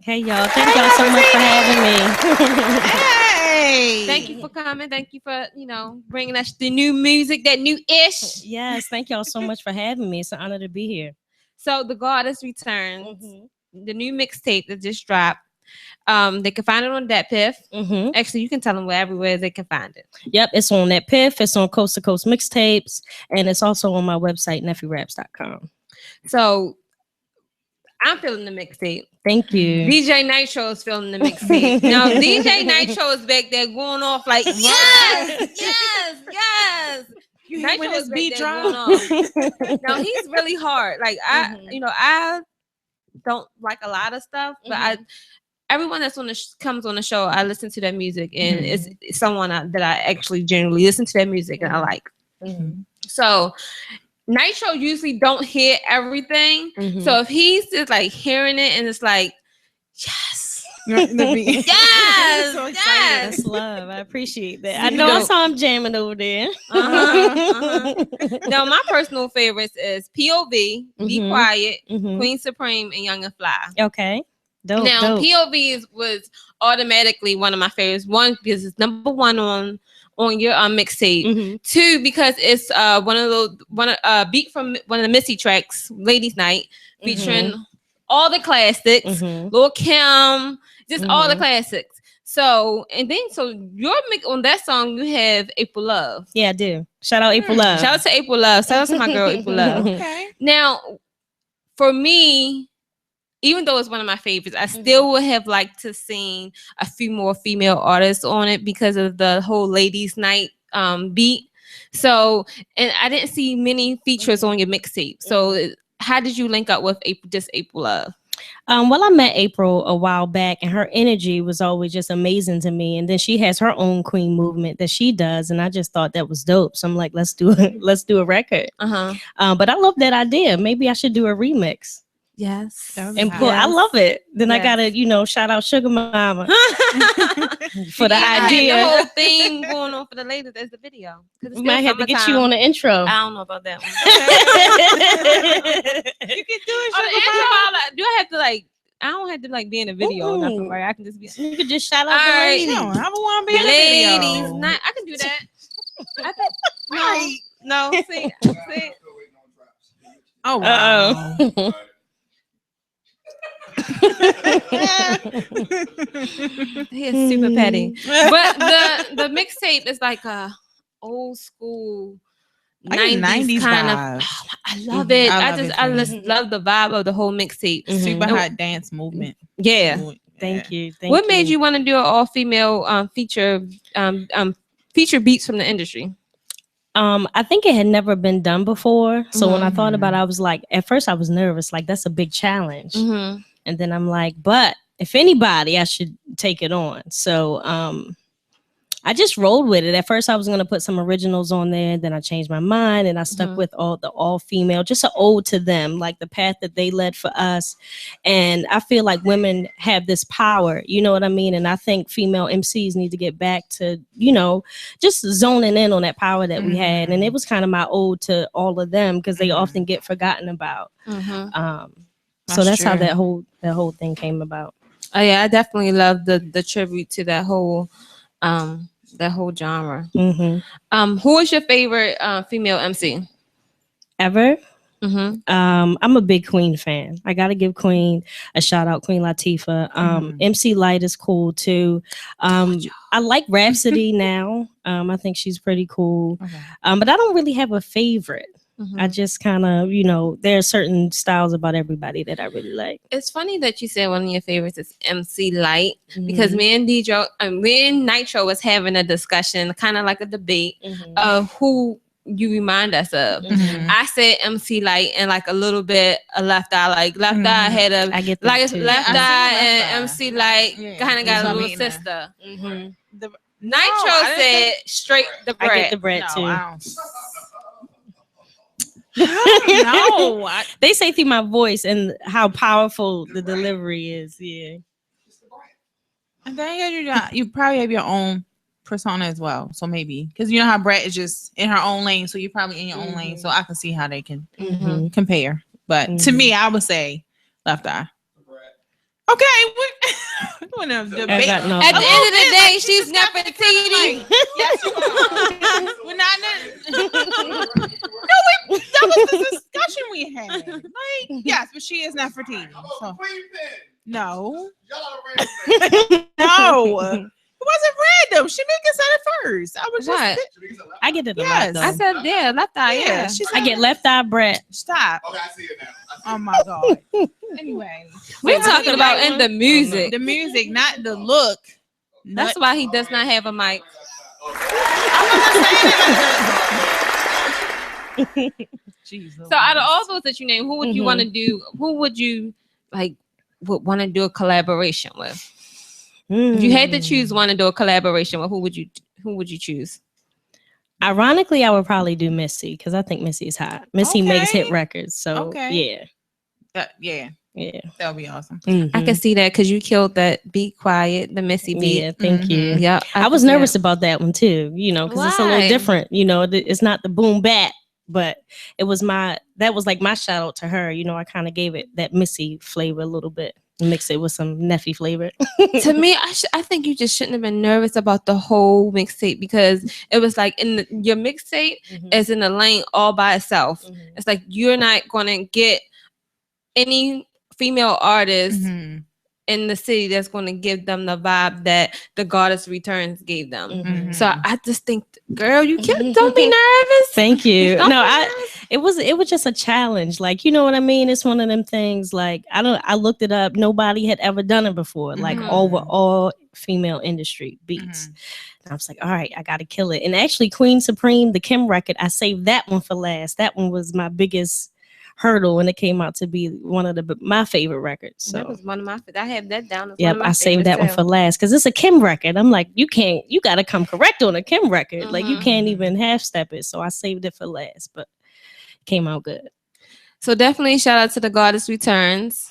Hey, y'all. Thank y'all so much for having me. Hey. Thank you for coming. Thank you for, bringing us the new music, that new ish. Yes, thank y'all so much for having me. It's an honor to be here. So the Goddess Returns, the new mixtape that just dropped. They can find it on that Piff. Actually, you can tell them everywhere they can find it. Yep, it's on that Piff. It's on Coast to Coast Mixtapes, and it's also on my website, nephew.raps.com. So I'm feeling the mixtape. Thank you. DJ Nitro is feeling the mixtape. Now, DJ Nitro is back there going off like, yes. You hear when this beat drop? Now, he's really hard. Like, I don't like a lot of stuff, but everyone that's comes on the show, I listen to their music, and it's someone that I actually generally listen to their music and I like. So Nitro usually don't hear everything. So if he's just like hearing it and it's like, yes. Yes. So That's love. I appreciate that. I know I saw him jamming over there. Now, my personal favorites is POV, Be Quiet, Queen Supreme, and Young and Fly. Okay. Dope. POV was automatically one of my favorites. One, because it's number one on your mixtape. Two, because it's beat from one of the Missy tracks, Ladies Night, featuring all the classics, Lil' Kim, just all the classics. So your mix on that song, you have April Love. Yeah, I do. Shout out April Love. Shout out to April Love. Shout out to my girl April Love. Okay. Now, for me, even though it's one of my favorites, I still would have liked to seen a few more female artists on it because of the whole Ladies Night beat. So, and I didn't see many features on your mixtape. So, how did you link up with April Love? Well, I met April a while back, and her energy was always just amazing to me. And then she has her own Queen movement that she does, and I just thought that was dope. So I'm like, let's do a record. But I love that idea. Maybe I should do a remix. Yes. And I love it. Then I gotta, shout out Shugga Mama for the idea. The whole thing going on for the ladies as the video. We might have to get you on the intro. I don't know about that one. You can do it. On the intro, do I have to I don't have to be in a video or nothing, right? I can just be. You could just shout out the ladies. No, I don't want to be in a video. Ladies, I can do that. No, see. Oh wow. He is super petty. But the mixtape is like a old school 90s kind vibe. of. I love it. I love the vibe of the whole mixtape. Super hot dance movement. Yeah. Thank you. What made you want to do an all-female feature beats from the industry? I think it had never been done before. So when I thought about it, I was like, at first I was nervous, like that's a big challenge. And then I'm like, but if anybody, I should take it on. So I just rolled with it. At first I was going to put some originals on there. Then I changed my mind and I stuck with all female, just an ode to them, like the path that they led for us. And I feel like women have this power, you know what I mean? And I think female MCs need to get back to, just zoning in on that power that we had. And it was kind of my ode to all of them because they often get forgotten about. So that's how that whole thing came about. Oh yeah, I definitely love the tribute to that whole genre. Who is your favorite female MC ever? I'm a big Queen fan. I gotta give Queen a shout out, Queen Latifah. MC Light is cool too. I like Rhapsody now. I think she's pretty cool. But I don't really have a favorite. I just kind of, there are certain styles about everybody that I really like. It's funny that you said one of your favorites is MC Light because me and Nitro was having a discussion, kind of like a debate of who you remind us of. I said MC Light and like a little bit a Left Eye. Like Left Eye had a I get like too. Left Eye and MC Light kind of got a little sister. Nitro said straight the bread. I get the bread too. No, they say through my voice and how powerful the delivery is. Yeah. And then you probably have your own persona as well. So maybe because you know how Brett is just in her own lane, so you're probably in your own lane. So I can see how they can compare. But to me, I would say Left Eye. Okay, want to debate. At the end of the day, she's Nefertiiti. Yes, you are. We're not. No, that was the discussion we had. Like, yes, but she is Nefertiiti. So. No. No. It wasn't random. She make it said it first. I was what? I get it. Yes. I said left eye. Yeah. I get left eye, Brett. Stop. Okay, I see it now. Oh my god. Anyway, We're talking about in the music. The music, not the look. That's why he does not have a mic. Jesus. So out of all those that you name, who would you want to do? Who would you would want to do a collaboration with? If you had to choose one to do a collaboration with, who would you choose? Ironically, I would probably do Missy because I think Missy is hot. Missy makes hit records, so yeah. Yeah, that would be awesome. I can see that because you killed that "Be Quiet," the Missy beat. Yeah, thank you. Yeah, I was nervous about that one too. Because it's a little different. It's not the boom bap, but it was that was like my shout out to her. I kind of gave it that Missy flavor a little bit. Mix it with some Neffy flavor. To me, I think you just shouldn't have been nervous about the whole mixtape because it was like your mixtape is in a lane all by itself. It's like you're not gonna get any female artist in the city that's going to give them the vibe that the Goddess Returns gave them. So I just think, girl, you can't. Don't be nervous. Thank you. It was just a challenge. Like, you know what I mean? It's one of them things. Like, I looked it up. Nobody had ever done it before. Like over all female industry beats. And I was like, all right, I got to kill it. And actually, Queen Supreme, the Kim record, I saved that one for last. That one was my biggest hurdle when it came out to be one of my favorite records. So that was one of my. I have that down. As yep, I saved that one for last because it's a Kim record. I'm like, you got to come correct on a Kim record. Like you can't even half step it. So I saved it for last, but it came out good. So definitely shout out to the Goddess Returns.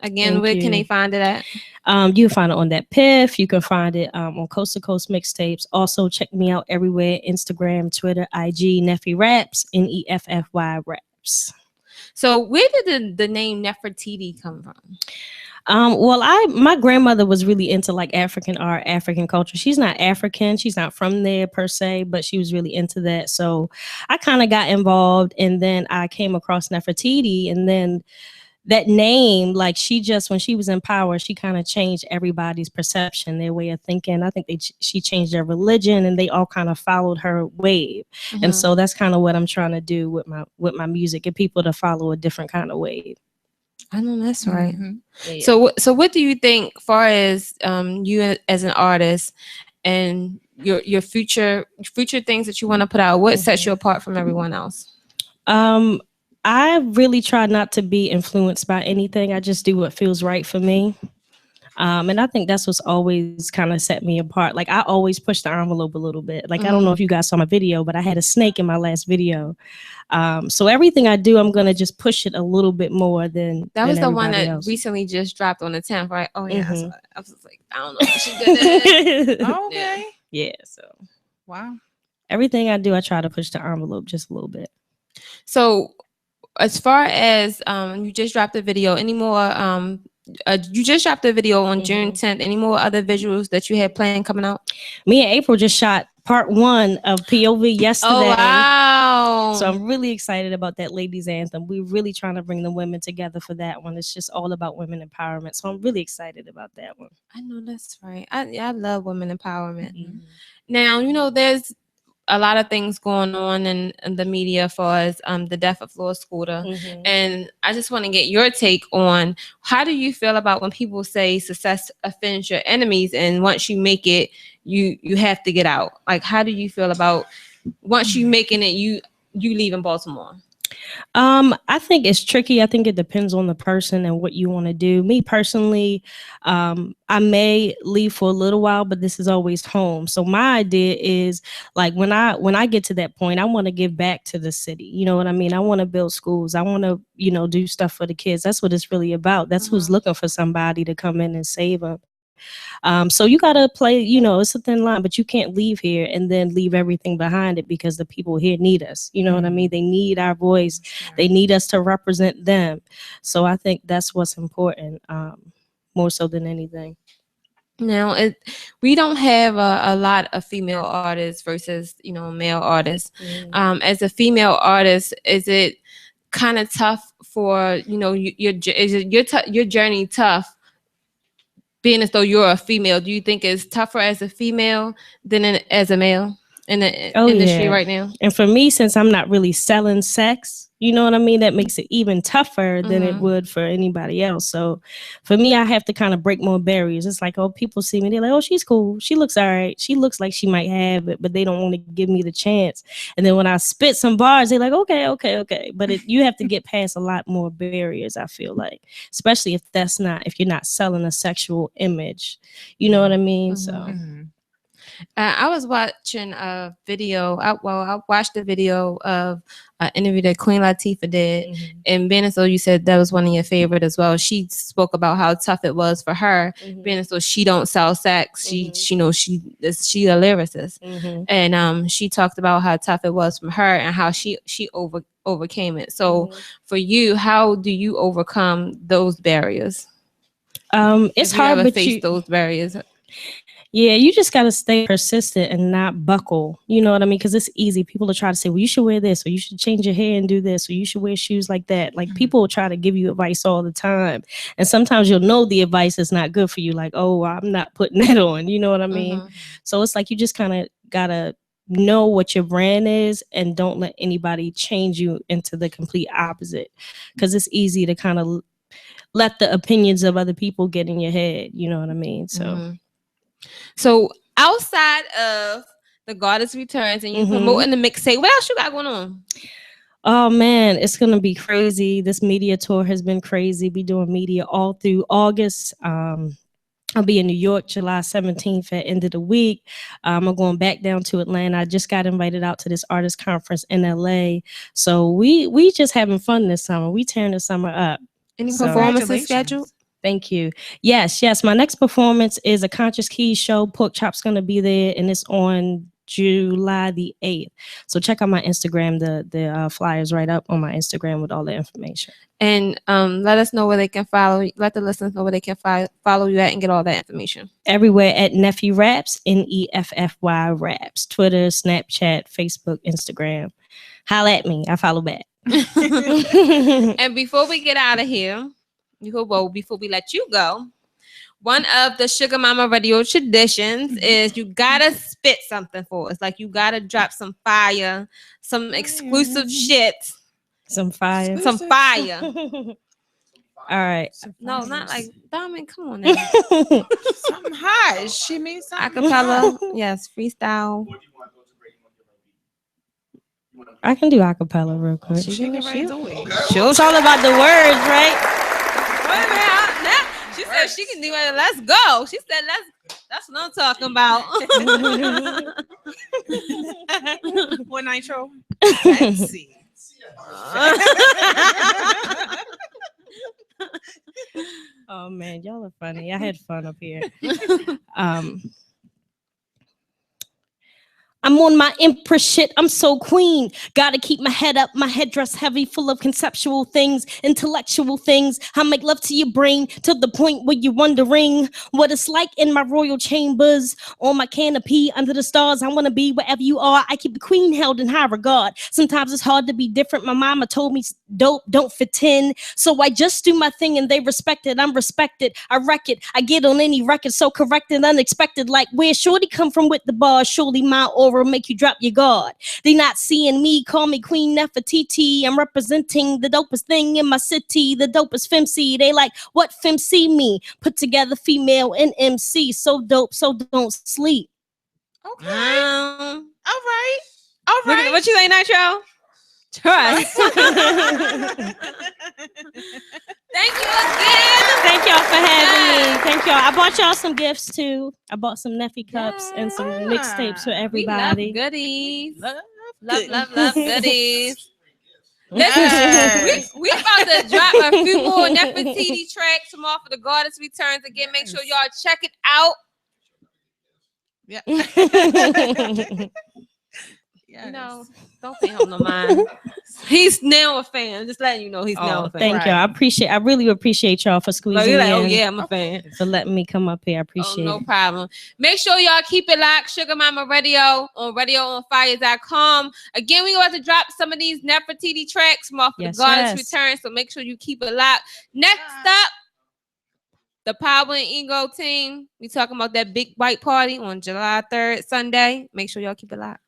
Again, where can they find it at? You can find it on that Piff. You can find it on Coast to Coast Mixtapes. Also check me out everywhere: Instagram, Twitter, IG, Neffy Raps, Neffy Raps. So where did the name Nefertiitii come from? Well, my grandmother was really into like African art, African culture. She's not African. She's not from there per se, but she was really into that. So I kind of got involved, and then I came across Nefertiitii, and then that name, like when she was in power, she kind of changed everybody's perception, their way of thinking. I think she changed their religion, and they all kind of followed her wave. And so that's kind of what I'm trying to do with my music, get people to follow a different kind of wave. I know that's right. Yeah. So what do you think, far as you as an artist and your future things that you want to put out? What sets you apart from everyone else? I really try not to be influenced by anything. I just do what feels right for me. And I think that's what's always kind of set me apart. Like I always push the envelope a little bit. Like I don't know if you guys saw my video, but I had a snake in my last video. So everything I do, I'm gonna just push it a little bit more than that was than the one that else. Recently just dropped on the 10th, right? Oh yeah, I was like, I don't know if she did it. Okay. Yeah. So wow. Everything I do, I try to push the envelope just a little bit. So as far as you just dropped a video, any more you just dropped a video on June 10th. Any more other visuals that you had planned coming out? Me and April just shot part 1 of POV yesterday. Oh wow. So I'm really excited about that ladies anthem. We're really trying to bring the women together for that one. It's just all about women empowerment. So I'm really excited about that one. I know that's right. I love women empowerment. Now, there's a lot of things going on in the media as far as the death of Lord Scooter. And I just want to get your take on, how do you feel about when people say success offends your enemies, and once you make it, you have to get out? Like, how do you feel about once you making it, you leaving Baltimore? I think it's tricky. I think it depends on the person and what you want to do. Me personally, I may leave for a little while, but this is always home. So my idea is, like, when I get to that point, I want to give back to the city. You know what I mean? I want to build schools. I want to, do stuff for the kids. That's what it's really about. That's who's looking for somebody to come in and save them. So you got to play, it's a thin line, but you can't leave here and then leave everything behind it, because the people here need us. You know what I mean? They need our voice. They need us to represent them. So I think that's what's important, more so than anything. Now, we don't have a lot of female artists versus, male artists. As a female artist, is it kind of tough for, is your journey tough, being as though you're a female? Do you think it's tougher as a female than as a male in the industry right now? And for me, since I'm not really selling sex, you know what I mean? That makes it even tougher than it would for anybody else. So for me, I have to kind of break more barriers. It's like, oh, people see me. They're like, oh, she's cool. She looks all right. She looks like she might have it, but they don't want to give me the chance. And then when I spit some bars, they're like, okay. But you have to get past a lot more barriers, I feel like, especially if you're not selling a sexual image. You know what I mean? So. I was watching a video. I watched a video of an interview that Queen Latifah did, and being as though you said that was one of your favorite as well. She spoke about how tough it was for her, being as though she don't sell sex. She a lyricist, and she talked about how tough it was for her and how she overcame it. So for you, how do you overcome those barriers? It's hard, but face those barriers. Yeah, you just got to stay persistent and not buckle. You know what I mean? Because it's easy. People will try to say, well, you should wear this, or you should change your hair and do this, or you should wear shoes like that. Like people will try to give you advice all the time. And sometimes you'll know the advice is not good for you. Like, oh, I'm not putting that on. You know what I mean? So it's like you just kind of got to know what your brand is and don't let anybody change you into the complete opposite. Because it's easy to kind of let the opinions of other people get in your head. You know what I mean? So outside of the Goddess Returns and you promoting the mixtape, what else you got going on? Oh man, it's gonna be crazy. This media tour has been crazy. Be doing media all through August. I'll be in New York July 17th at end of the week. I'm going back down to Atlanta. I just got invited out to this artist conference in LA. So we just having fun this summer. We tearing the summer up. Any performances scheduled? Thank you. Yes. My next performance is a Conscious Keys show. Pork Chop's going to be there, and it's on July the 8th. So check out my Instagram. The flyers right up on my Instagram with all the information. And let us know where they can follow. Let the listeners know where they can follow you at and get all that information. Everywhere at Neffy Raps, Neffy Raps. Twitter, Snapchat, Facebook, Instagram. Holla at me. I follow back. And before we get out of here, before we let you go, one of the Sugar Mama radio traditions is you gotta spit something for us. Like you gotta drop some fire, some exclusive shit. Some fire. Some fire. All right. No, not like Diamond. Come on now. Something hot. She means something. Acapella. Yes, freestyle. I can do acapella real quick. She was all about the words, right? Wait a minute. Now she said she can do it. Let's go. She said that's what I'm talking about. What nitro? Let's see. Oh man, y'all are funny. I had fun up here. I'm on my empress shit. I'm so queen. Gotta keep my head up, my headdress heavy, full of conceptual things, intellectual things. I make love to your brain to the point where you're wondering what it's like in my royal chambers, on my canopy, under the stars. I want to be wherever you are. I keep the queen held in high regard. Sometimes it's hard to be different. My mama told me dope don't fit in. So I just do my thing and they respect it. I'm respected. I wreck it. I get on any record so correct and unexpected. Like where Shorty come from with the bars, surely my aura make you drop your guard. They not seeing me, call me Queen Nefertiitii. I'm representing the dopest thing in my city, the dopest femc. They like, what femc me? Put together female and MC. So dope, so don't sleep. Okay. All right. What you think, Nitro? Trust. Thank you again. Thank y'all for having me. Thank y'all. I bought y'all some gifts too. I bought some Neffy cups and some mixtapes for everybody. We love goodies. Love goodies. Listen, we about to drop a few more Nefertiitii tracks from off of the Goddess Returns again. Make sure y'all check it out. Yeah. Yes. You know, don't pay him no mind. He's now a fan. Just letting you know he's now a fan. Thank you. I really appreciate y'all for squeezing you're like, me oh in. yeah, I'm a fan. For letting me come up here. I appreciate no it. problem. Make sure y'all keep it locked. Shugga Mama Radio on radioonfire.com. Again, we about to drop some of these Nefertiitii tracks from off the Goddess Return. So make sure you keep it locked. Next up, the Power and Ego team. We talking about that big white party on July 3rd, Sunday. Make sure y'all keep it locked.